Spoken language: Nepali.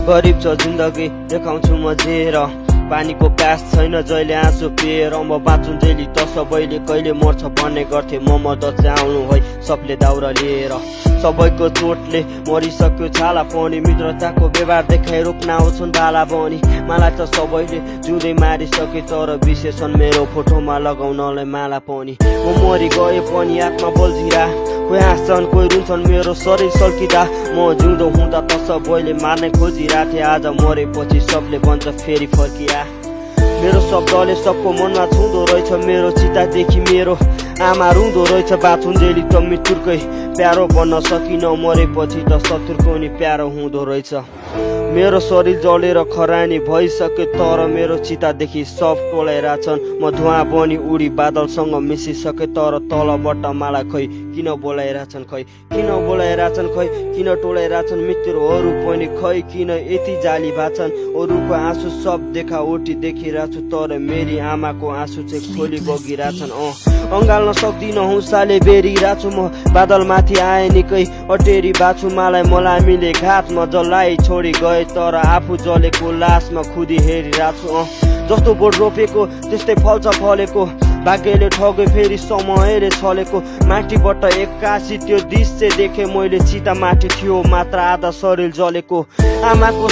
गरिब छ जिन्दगी देखाउँछु म जेर पानीको प्यास छैन जहिले आँसु पिएर म बाँचुन् जेली त सबैले कहिले मर्छ भन्ने गर्थे म मद्दत चाहिँ आउनु है सबले दाउरा लिएर सबैको चोटले मरिसक्यो छाला पनि मित्रताको व्यवहार देखाइ रोक्न आउँछन् बाला पनि मलाई त सबैले जुँदै मारिसके तर विशेषण मेरो फोटोमा लगाउनलाई माला पनि म मरि गए पनि आत्मा बल्झिरा कोही हाँस्छन् कोही रुन्छन् मेरो शरीर सल्किँदा म जिउँदो हुँदा त सबैले मार्नै खोजिरहेथे आज मरेपछि सबले भन्छ फेरि फर्किया मेरो शब्दले सबको मनमा छुँदो रहेछ मेरो चितादेखि मेरो आमा रुँदो रहेछ बाँचुन्जेली त मृत्युकै प्यारो बन्न सकिन मरेपछि त शत्रुको नि प्यारो हुँदो रहेछ मेरो शरीर जलेर खरानी भइसक्यो तर मेरो चितादेखि सब टोलाइरहेछन् म धुवा बनी उडी बादलसँग मिसिसके तर तलबाट मलाई खै किन बोलाइरहेछन् खै किन बोलाइरहेछन् खै किन टोलाइरहेछन् मित्रहरू पनि खै किन यति जाली भाछन् अरूको आँसु सब देखा ओटी देखिरहेछु तर मेरी आमाको आँसु चाहिँ खोली बगिरहेछन् अँगाल्न सक्दिन हुँसाले बेरिरहेछु म बादलमाथि आए निकै अटेरी बाछु मलाई मलामीले घाटमा जलाई छोडी गए तर आफू जलेको लासमा खुदी हेरिरहेछु जस्तो बोट रोपेको त्यस्तै फल्छ फलेको भाग्यले ठगे फेरि समयले छलेको माटीबाट एक्कासी त्यो दृश्य देखे मैले चिता माथि थियो मात्र आधा शरीर जलेको आमाको